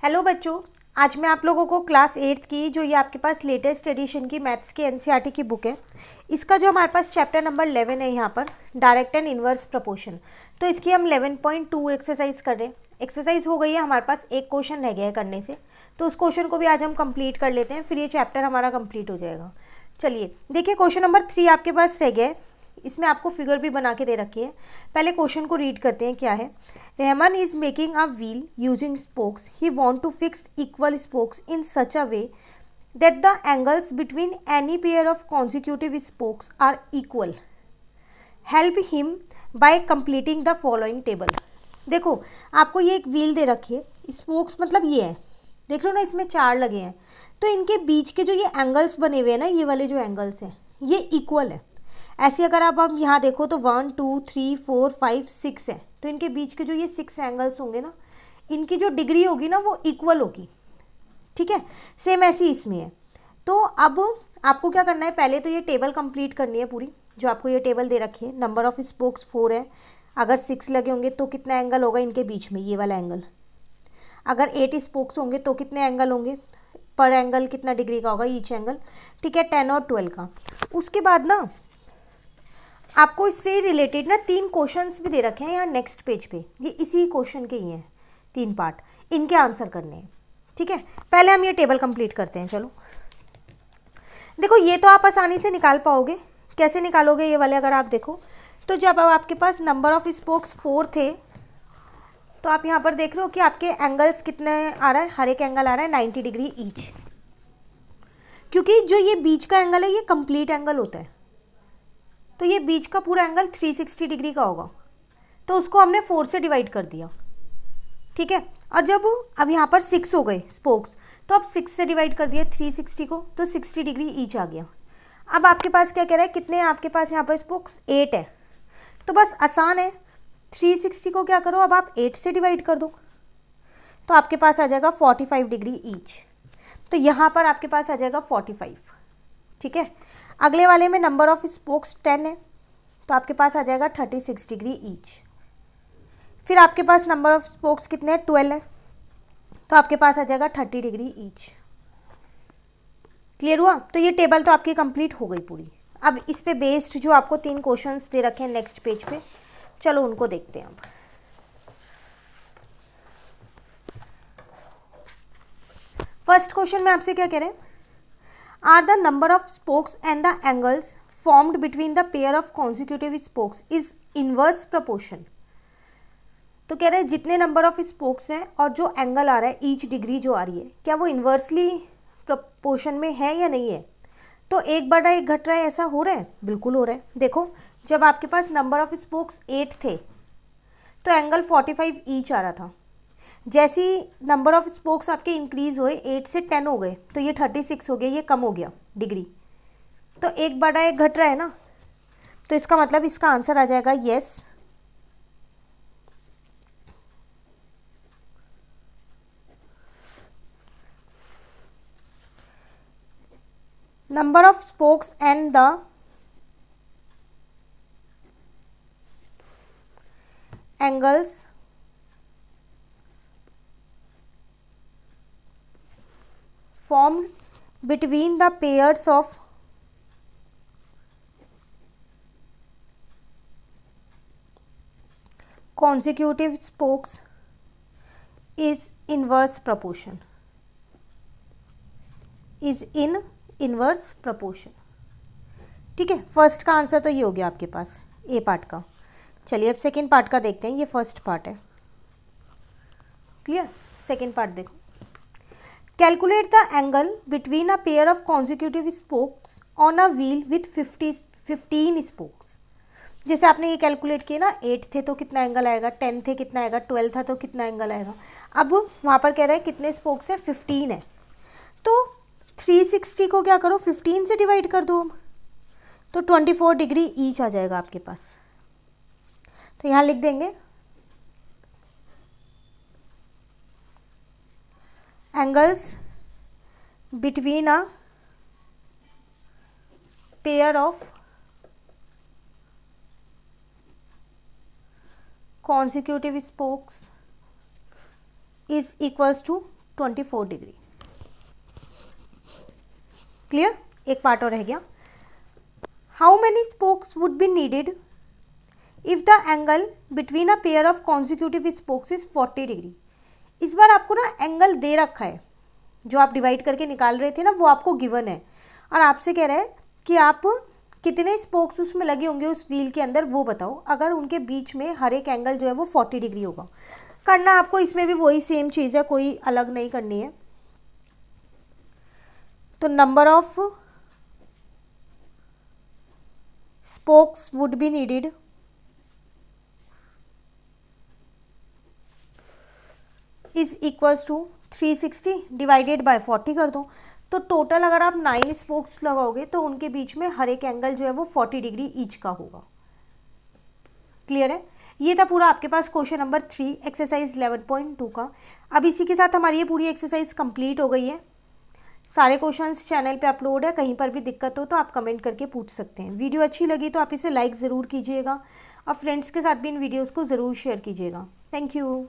Hello बच्चों, आज मैं आप लोगों को क्लास 8th की जो ये आपके पास लेटेस्ट एडिशन की मैथ्स की एनसीईआरटी की बुक है, इसका जो हमारे पास चैप्टर नंबर 11 है यहाँ पर डायरेक्ट एंड इनवर्स प्रपोर्शन। तो इसकी हम 11.2 एक्सरसाइज कर रहे हैं। एक्सरसाइज हो गई है, हमारे पास एक क्वेश्चन रह गया है करने से, तो उस क्वेश्चन को भी आज हम कंप्लीट कर लेते हैं, फिर ये चैप्टर हमारा कंप्लीट हो जाएगा। चलिए देखिए, क्वेश्चन नंबर 3 आपके पास रह गया है। इसमें आपको फिगर भी बना के दे रखी है। पहले क्वेश्चन को रीड करते हैं क्या है। Rahman is making a wheel using spokes. He want to fix equal spokes in such a way that the angles between any pair of consecutive spokes are equal. Help him by completing the following table. देखो, आपको ये एक wheel दे रखी है, spokes मतलब ये है, देख लो ना, इसमें 4 लगे हैं, तो इनके बीच के जो ये एंगल्स बने हुए हैं ना, ये वाले जो एंगल्स हैं ये इक्वल है। ऐसे अगर आप यहाँ देखो तो 1 2 3 4 5 6 है, तो इनके बीच के जो ये 6 एंगल्स होंगे ना, इनकी जो डिग्री होगी ना वो इक्वल होगी। ठीक है, सेम ऐसी इसमें है। तो अब आपको क्या करना है, पहले तो ये टेबल कंप्लीट करनी है पूरी, जो आपको ये टेबल दे रखी है। नंबर ऑफ स्पोक्स 4 है, अगर 6 लगे होंगे तो कितना एंगल होगा इनके बीच में, ये वाला एंगल। अगर 8 स्पोक्स होंगे तो कितने एंगल होंगे, पर एंगल कितना डिग्री का होगा ईच एंगल। ठीक है, 10 और 12 का। उसके बाद ना आपको इससे रिलेटेड ना 3 क्वेश्चंस भी दे रखे हैं यहाँ नेक्स्ट पेज पे, ये इसी क्वेश्चन के ही हैं 3 पार्ट, इनके आंसर करने हैं। ठीक है, पहले हम ये टेबल कंप्लीट करते हैं। चलो देखो, ये तो आप आसानी से निकाल पाओगे। कैसे निकालोगे ये वाले, अगर आप देखो तो जब अब आपके पास नंबर ऑफ स्पोक्स 4 थे, तो आप यहाँ पर देख रहे हो कि आपके एंगल्स कितने आ रहा है, हर एक एंगल आ रहा है 90 डिग्री ईच, क्योंकि जो ये बीच का एंगल है ये कंप्लीट एंगल होता है, तो ये बीच का पूरा एंगल 360 डिग्री का होगा, तो उसको हमने 4 से डिवाइड कर दिया। ठीक है, और जब अब यहाँ पर 6 हो गए स्पोक्स, तो अब 6 से डिवाइड कर दिया 360 को, तो 60 डिग्री ईच आ गया। अब आपके पास क्या कह रहा है, कितने हैं आपके पास यहाँ पर स्पोक्स, 8 है। तो बस आसान है, 360 को क्या करो, अब आप 8 से डिवाइड कर दो, तो आपके पास आ जाएगा 45 डिग्री ईच। तो यहाँ पर आपके पास आ जाएगा 45। ठीक है, अगले वाले में नंबर ऑफ स्पोक्स 10 है, तो आपके पास आ जाएगा 36 डिग्री ईच। फिर आपके पास नंबर ऑफ स्पोक्स कितने हैं, 12 है, तो आपके पास आ जाएगा 30 डिग्री ईच। क्लियर हुआ? तो ये टेबल तो आपकी कंप्लीट हो गई पूरी। अब इस पे बेस्ड जो आपको 3 क्वेश्चंस दे रखे हैं नेक्स्ट पेज पे, चलो उनको देखते हैं। अब फर्स्ट क्वेश्चन में आपसे क्या कह रहे हैं, are the number of spokes and the angles formed between the pair of consecutive spokes is inverse proportion. तो कह रहे हैं जितने नंबर ऑफ स्पोक्स हैं और जो एंगल आ रहा है ईच डिग्री जो आ रही है, क्या वो इन्वर्सली प्रपोर्शन में है या नहीं है। तो 1/1 घट रहा है, ऐसा हो रहा है, बिल्कुल हो रहा है। देखो, जब आपके पास नंबर ऑफ स्पोक्स 8 थे तो एंगल 45 ईच आ रहा था। जैसे ही नंबर ऑफ स्पोक्स आपके इंक्रीज हुए, 8 से 10 हो गए, तो ये 36 हो गया, ये कम हो गया डिग्री, तो 1/1 घट रहा है ना, तो इसका मतलब इसका आंसर आ जाएगा yes. Number of spokes and the angles formed between the pairs of consecutive spokes is inverse proportion, is in inverse proportion। ठीक है, फर्स्ट का आंसर तो ये हो गया आपके पास ए पार्ट का। चलिए अब सेकेंड पार्ट का देखते हैं, ये फर्स्ट पार्ट है। क्लियर? सेकेंड पार्ट देखो, calculate the angle between a pair of consecutive spokes on a wheel with 15 spokes. जैसे आपने ये कैलकुलेट किया ना, 8 थे तो कितना एंगल आएगा, 10 थे कितना आएगा, 12 था तो कितना एंगल आएगा। अब वहाँ पर कह रहा है कितने स्पोक्स है, 15 है, तो 360 को क्या करो, 15 से डिवाइड कर दो, तो 24 डिग्री ईच आ जाएगा आपके पास। तो यहाँ लिख देंगे angles between a pair of consecutive spokes is equals to 24 degree. Clear? एक पार्ट और रह गया। How many spokes would be needed if the angle between a pair of consecutive spokes is 40 degree. इस बार आपको ना एंगल दे रखा है, जो आप डिवाइड करके निकाल रहे थे ना वो आपको गिवन है, और आपसे कह रहा है कि आप कितने स्पोक्स उसमें लगे होंगे उस व्हील के अंदर वो बताओ, अगर उनके बीच में हर एक एंगल जो है वो 40 डिग्री होगा। करना आपको इसमें भी वही सेम चीज़ है, कोई अलग नहीं करनी है। तो number of spokes would be needed is equals to 360 divided by 40 कर दो। तो टोटल अगर आप 9 स्पोक्स लगाओगे तो उनके बीच में हर एक एंगल जो है वो 40 डिग्री ईच का होगा। क्लियर है? ये था पूरा आपके पास क्वेश्चन नंबर 3 एक्सरसाइज 11.2 का। अब इसी के साथ हमारी ये पूरी एक्सरसाइज कंप्लीट हो गई है। सारे क्वेश्चंस चैनल पे अपलोड है, कहीं पर भी दिक्कत हो तो आप कमेंट करके पूछ सकते हैं। वीडियो अच्छी लगी तो आप इसे लाइक ज़रूर कीजिएगा और फ्रेंड्स के साथ भी इन वीडियोज़ को ज़रूर शेयर कीजिएगा। Thank you.